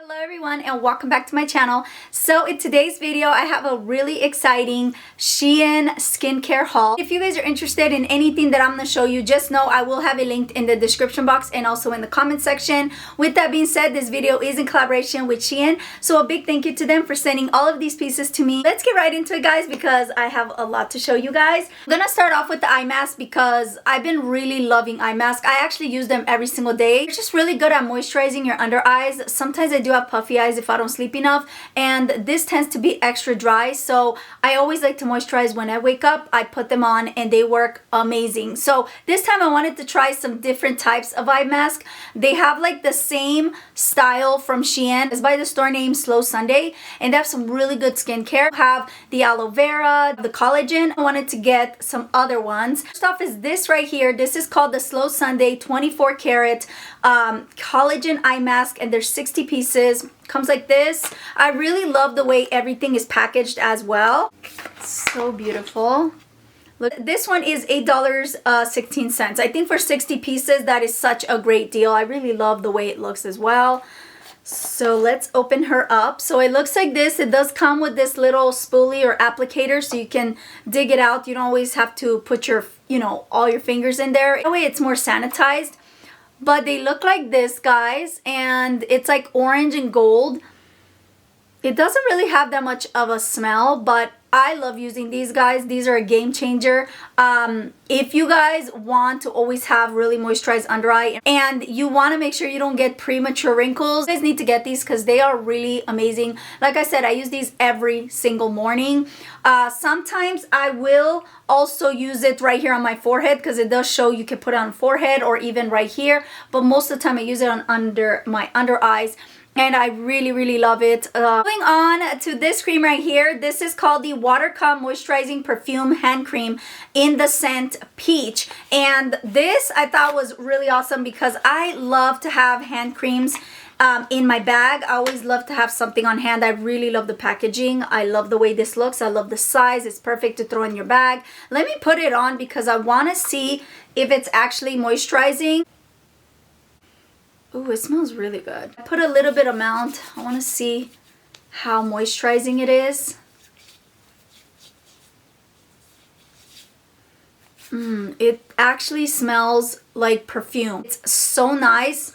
Hello everyone and welcome back to my channel. So in today's video I have a really exciting SHEIN skincare haul. If you guys are interested in anything that I'm going to show you, just know I will have it linked in the description box and also in the comment section. With that being said, this video is in collaboration with SHEIN, so a big thank you to them for sending all of these pieces to me. Let's get right into it, guys, because I have a lot to show you guys. I'm going to start off with the eye mask because I've been really loving eye masks. I actually use them every single day. They're just really good at moisturizing your under eyes. Sometimes I do have puffy eyes if I don't sleep enough, and this tends to be extra dry, so I always like to moisturize when I wake up. I put them on and they work amazing. So this time I wanted to try some different types of eye mask. They have like the same style from SHEIN. It's by the store named Slow Sunday, and they have some really good skincare. Have the aloe vera, the collagen. I wanted to get some other ones. First off is this right here. This is called the Slow Sunday 24 karat collagen eye mask, and there's 60 pieces. Comes like this. I really love the way everything is packaged as well. So beautiful. Look, this one is $8.16. I think for 60 pieces that is such a great deal. I really love the way it looks as well. So let's open her up. So it looks like this. It does come with this little spoolie or applicator so you can dig it out. You don't always have to put your, all your fingers in there. That way it's more sanitized. But they look like this, guys, and it's like orange and gold. It doesn't really have that much of a smell, but I love using these, guys. These are a game changer. If you guys want to always have really moisturized under eye and you want to make sure you don't get premature wrinkles, you guys need to get these because they are really amazing. Like I said, I use these every single morning. Sometimes I will also use it right here on my forehead because it does show you can put it on forehead or even right here, but most of the time I use it on under my under eyes. And I really love it. Moving on to this cream right here. This is called the Water Calm Moisturizing Perfume Hand Cream in the scent Peach. And this I thought was really awesome because I love to have hand creams in my bag. I always love to have something on hand. I really love the packaging. I love the way this looks. I love the size. It's perfect to throw in your bag. Let me put it on because I want to see if it's actually moisturizing. Ooh, it smells really good. I put a little bit amount. I want to see how moisturizing it is. It actually smells like perfume. It's so nice.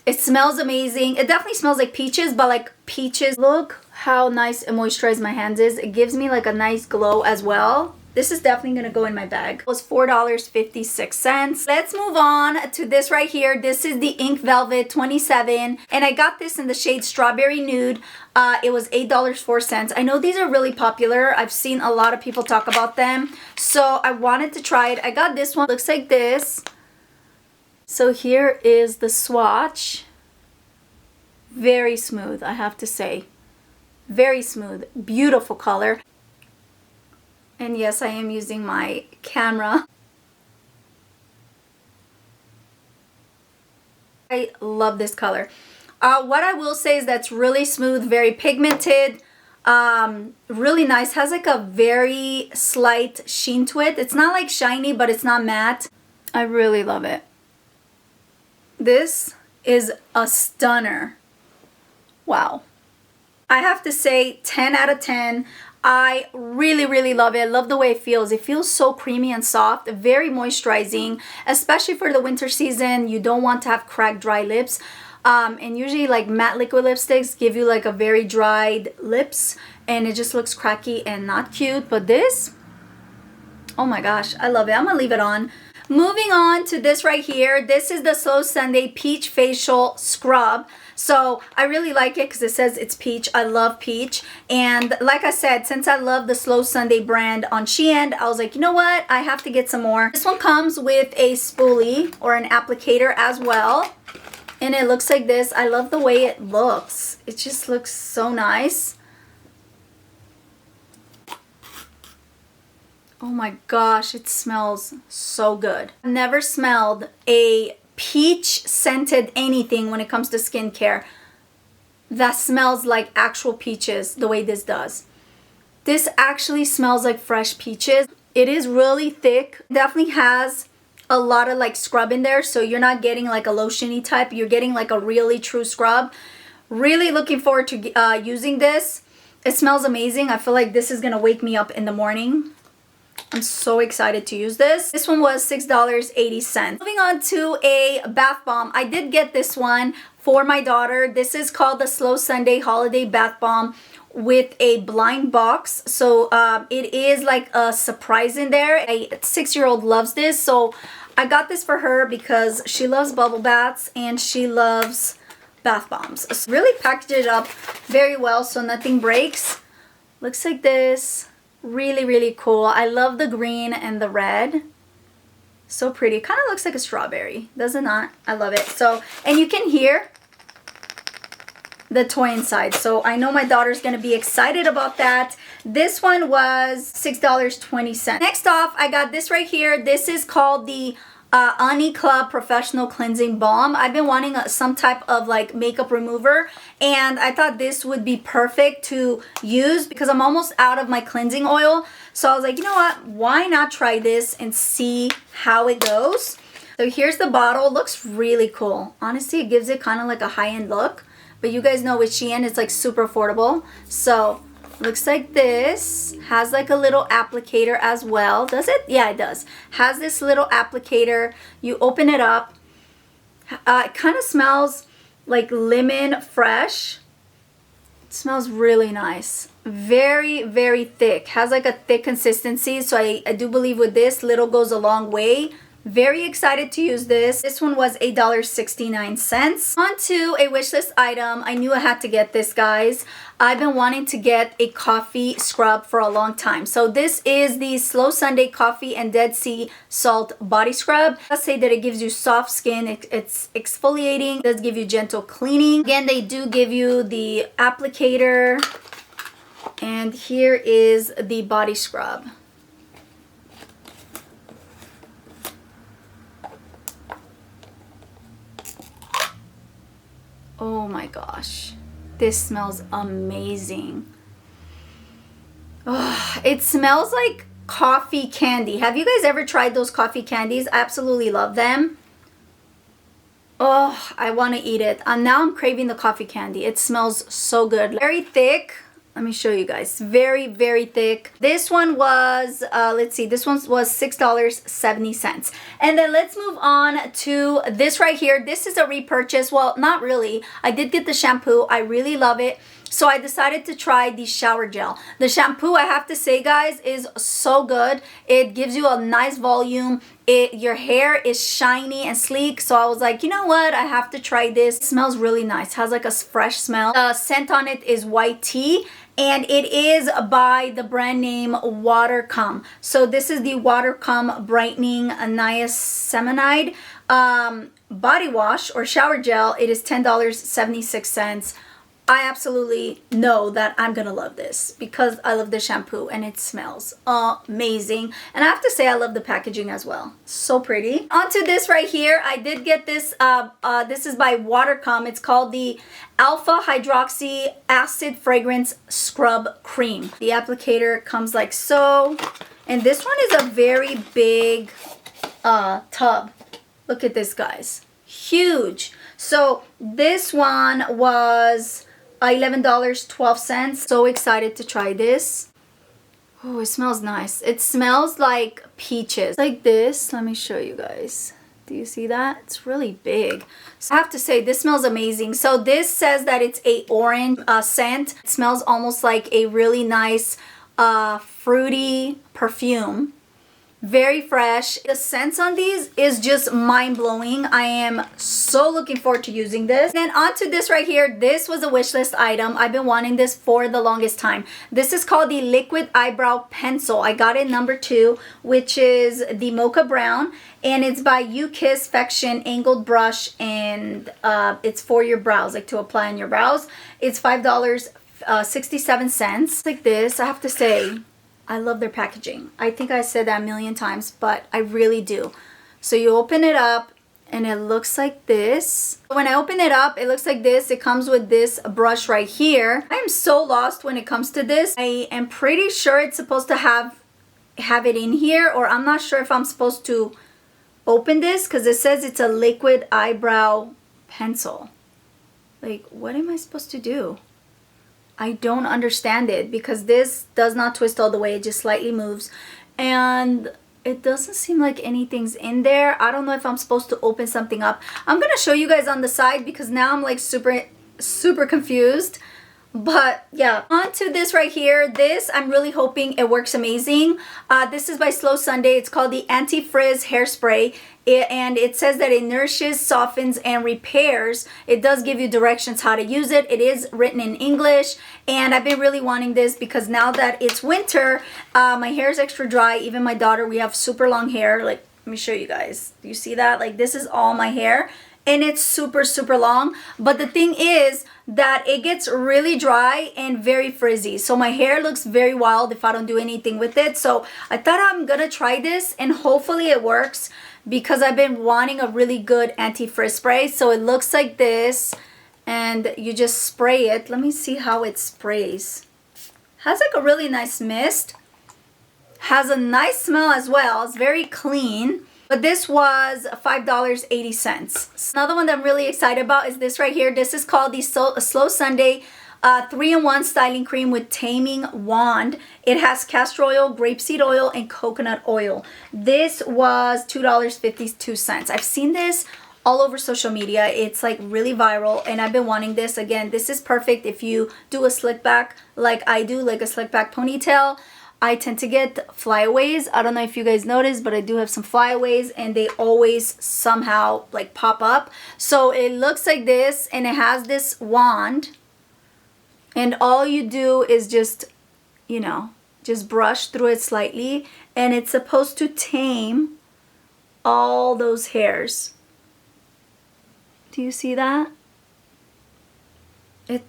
It smells amazing. It definitely smells like peaches, but like peaches. Look how nice and moisturized my hands is. It gives me like a nice glow as well. This is definitely going to go in my bag. It was $4.56. Let's move on to this right here. This is the Ink Velvet 27. And I got this in the shade Strawberry Nude. It was $8.04. I know these are really popular. I've seen a lot of people talk about them. So I wanted to try it. I got this one. It looks like this. So here is the swatch. Very smooth, I have to say. Very smooth. Beautiful color. And yes, I am using my camera. I love this color. What I will say is that's really smooth, very pigmented, really nice. Has like a very slight sheen to it. It's not like shiny, but it's not matte. I really love it. This is a stunner. Wow. I have to say 10 out of 10. I really love it. I love the way it feels. It feels so creamy and soft, very moisturizing, especially for the winter season. You don't want to have cracked, dry lips. And usually like matte liquid lipsticks give you like a very dried lips and it just looks cracky and not cute. But this, oh my gosh, I love it. I'm gonna leave it on. Moving on to this right here. This is the Slow Sunday Peach Facial Scrub. So I really like it because it says it's peach. I love peach. And like I said, since I love the Slow Sunday brand on SHEIN, I was like, you know what? I have to get some more. This one comes with a spoolie or an applicator as well. And it looks like this. I love the way it looks. It just looks so nice. Oh my gosh, it smells so good. I've never smelled a peach scented anything when it comes to skincare that smells like actual peaches the way this does. This actually smells like fresh peaches. It is really thick. Definitely has a lot of like scrub in there, so you're not getting like a lotiony type. You're getting like a really true scrub. Really looking forward to using this. It smells amazing. I feel like this is gonna wake me up in the morning. I'm so excited to use this. This one was $6.80. Moving on to a bath bomb. I did get this one for my daughter. This is called the Slow Sunday Holiday Bath Bomb with a blind box. So it is like a surprise in there. A 6-year-old loves this, so I got this for her because she loves bubble baths and she loves bath bombs. So really packaged it up very well so nothing breaks. Looks like this. Really, really cool. I love the green and the red. So pretty. Kind of looks like a strawberry, does it not? I love it. So, and you can hear the toy inside. So I know my daughter's gonna be excited about that. This one was $6.20. Next off, I got this right here. This is called the Ani Club Professional Cleansing Balm. I've been wanting some type of like makeup remover, and I thought this would be perfect to use because I'm almost out of my cleansing oil. So I was like, you know what? Why not try this and see how it goes? So here's the bottle. It looks really cool. Honestly, it gives it kind of like a high-end look. But you guys know with SHEIN, it's like super affordable. So looks like this. Has like a little applicator as well. Does it? Yeah, it does. Has this little applicator. You open it up. It kind of smells like lemon fresh. It smells really nice. Very, very thick. Has like a thick consistency. So I do believe with this, little goes a long way. Very excited to use this. This one was $8.69. On to a wish list item. I knew I had to get this, guys. I've been wanting to get a coffee scrub for a long time. So this is the Slow Sunday Coffee and Dead Sea Salt Body Scrub. Let's say that it gives you soft skin. It's exfoliating. It does give you gentle cleaning. Again, they do give you the applicator. And here is the body scrub. Oh my gosh, this smells amazing. Oh, it smells like coffee candy. Have you guys ever tried those coffee candies? I absolutely love them. Oh, I want to eat it. Now I'm craving the coffee candy. It smells so good. Very thick. Let me show you guys. Very, very thick. This one was, let's see, this one was $6.70. And then let's move on to this right here. This is a repurchase. Well, not really. I did get the shampoo. I really love it. So I decided to try the shower gel. The shampoo, I have to say, guys, is so good. It gives you a nice volume. Your hair is shiny and sleek. So I was like, you know what? I have to try this. It smells really nice. It has like a fresh smell. The scent on it is white tea. And it is by the brand name Watercome. So this is the Watercome Brightening Niacinamide body wash or shower gel. It is $10.76. I absolutely know that I'm gonna love this because I love the shampoo and it smells amazing. And I have to say I love the packaging as well. So pretty. Onto this right here. I did get this. This is by Watercome. It's called the Alpha Hydroxy Acid Fragrance Scrub Cream. The applicator comes like so. And this one is a very big tub. Look at this, guys. Huge. So this one was $11.12. So excited to try this. Oh, it smells nice. It smells like peaches. Like this. Let me show you guys. Do you see that? It's really big. So I have to say, this smells amazing. So this says that it's a orange scent. It smells almost like a really nice fruity perfume. Very fresh. The scents on these is just mind-blowing. I am so looking forward to using this. Then onto this right here. This was a wish list item. I've been wanting this for the longest time. This is called the Liquid Eyebrow Pencil. I got it number 2, which is the Mocha Brown. And it's by You Kiss Fection Angled Brush. And it's for your brows, like to apply on your brows. It's $5.67. Like this, I have to say, I love their packaging. I think I said that a million times, but I really do. So you open it up and it looks like this. When I open it up, it looks like this. It comes with this brush right here. I am so lost when it comes to this. I am pretty sure it's supposed to have it in here, or I'm not sure if I'm supposed to open this because it says it's a liquid eyebrow pencil. Like, what am I supposed to do? I don't understand it, because this does not twist all the way. It just slightly moves. And it doesn't seem like anything's in there. I don't know if I'm supposed to open something up. I'm going to show you guys on the side, because now I'm like super confused. But yeah, on to this right here. This, I'm really hoping it works amazing. This is by Slow Sunday. It's called the Anti-Frizz Hairspray. And it says that it nourishes, softens, and repairs. It does give you directions how to use it. It is written in English. And I've been really wanting this, because now that it's winter, my hair is extra dry. Even my daughter, we have super long hair. Like, let me show you guys. Do you see that? Like, this is all my hair. And it's super long. But the thing is that it gets really dry and very frizzy. So my hair looks very wild if I don't do anything with it. So I thought I'm gonna try this, and hopefully it works, because I've been wanting a really good anti-frizz spray. So it looks like this, and you just spray it. Let me see how it sprays. Has like a really nice mist. Has a nice smell as well. It's very clean. But this was $5.80. Another one that I'm really excited about is this right here. This is called the Slow Sunday 3-in-1 styling cream with taming wand. It has castor oil, grapeseed oil, and coconut oil. This was $2.52. I've seen this all over social media. It's like really viral, and I've been wanting this. Again, this is perfect if you do a slick back like I do, like a slick back ponytail. I tend to get flyaways. I don't know if you guys noticed, but I do have some flyaways, and they always somehow like pop up. So it looks like this, and it has this wand, and all you do is just, you know, just brush through it slightly, and it's supposed to tame all those hairs. Do you see that? It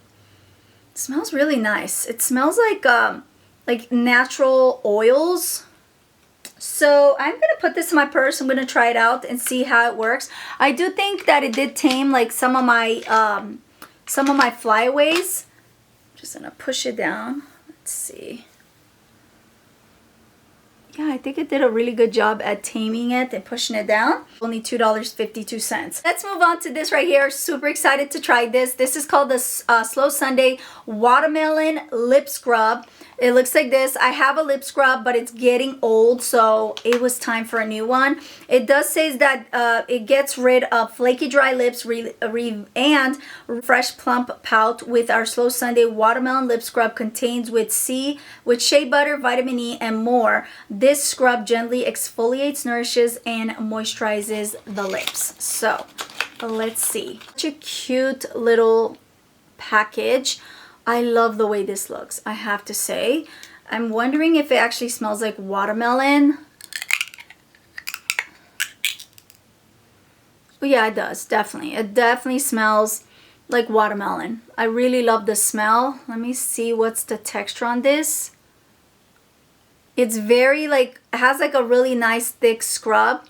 smells really nice. It smells like natural oils. So I'm gonna put this in my purse. I'm gonna try it out and see how it works. I do think that it did tame like some of my flyaways. I'm just gonna push it down. Let's see. Yeah, I think it did a really good job at taming it and pushing it down. Only $2.52. Let's move on to this right here. Super excited to try this. This is called the Slow Sunday Watermelon Lip Scrub. It looks like this. I have a lip scrub, but it's getting old, so it was time for a new one. It does say that it gets rid of flaky dry lips and fresh plump pout with our Slow Sunday Watermelon Lip Scrub. Contains with shea butter, vitamin E, and more. This scrub gently exfoliates, nourishes, and moisturizes the lips. So let's see. Such a cute little package. I love the way this looks, I have to say. I'm wondering if it actually smells like watermelon. But yeah, it does, definitely. It definitely smells like watermelon. I really love the smell. Let me see what's the texture on this. It's very like, it has like a really nice thick scrub.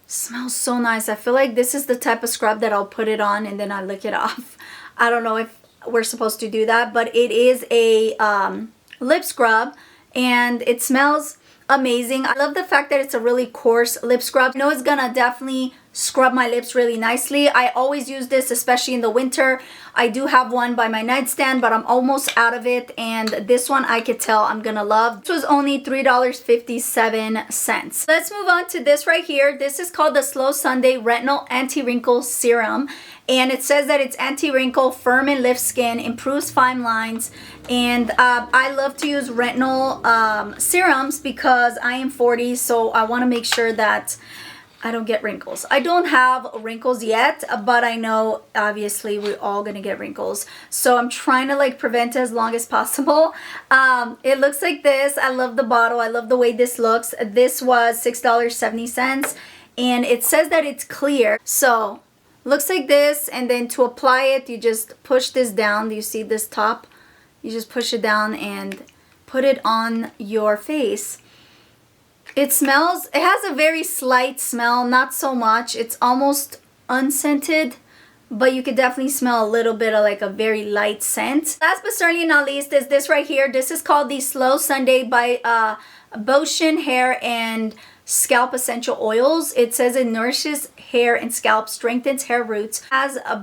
Smells so nice. I feel like this is the type of scrub that I'll put it on and then I lick it off. I don't know if we're supposed to do that, but it is a lip scrub, and it smells amazing. I love the fact that it's a really coarse lip scrub. I know it's gonna definitely scrub my lips really nicely. I always use this, especially in the winter. I do have one by my nightstand, but I'm almost out of it, and this one I could tell I'm gonna love. This was only $3.57. Let's move on to this right here. This is called the Slow Sunday Retinol Anti-Wrinkle Serum, and it says that it's anti-wrinkle, firm and lift skin, improves fine lines, and I love to use retinol serums because I am 40, so I want to make sure that I don't get wrinkles. I don't have wrinkles yet, but I know obviously we're all gonna get wrinkles. So I'm trying to like prevent it as long as possible. It looks like this. I love the bottle. I love the way this looks. This was $6.70, and it says that it's clear. So looks like this, and then to apply it, you just push this down. Do you see this top? You just push it down and put it on your face. It smells, it has a very slight smell, not so much. It's almost unscented, but you could definitely smell a little bit of like a very light scent. Last but certainly not least is this right here. This is called the Slow Sunday by SHEIN Hair and Scalp Essential Oils. It says it nourishes hair and scalp, strengthens hair roots, has a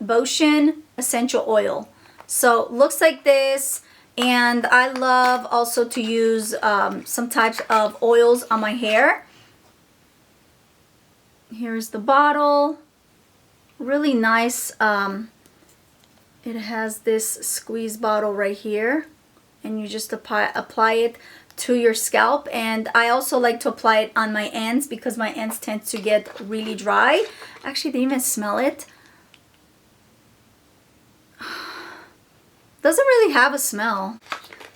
Boshin essential oil. So looks like this, and I love also to use some types of oils on my hair. Here's the bottle. Really nice. It has this squeeze bottle right here, and you just apply it to your scalp. And I also like to apply it on my ends because my ends tend to get really dry. Actually, didn't even smell it. Doesn't really have a smell.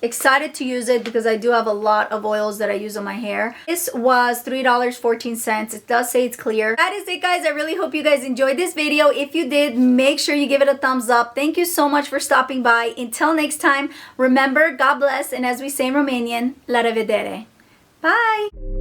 Excited to use it because I do have a lot of oils that I use on my hair. This was $3.14. It does say it's clear. That is it, guys. I really hope you guys enjoyed this video. If you did, make sure you give it a thumbs up. Thank you so much for stopping by. Until next time, remember, God bless, and as we say in Romanian, la revedere. Bye!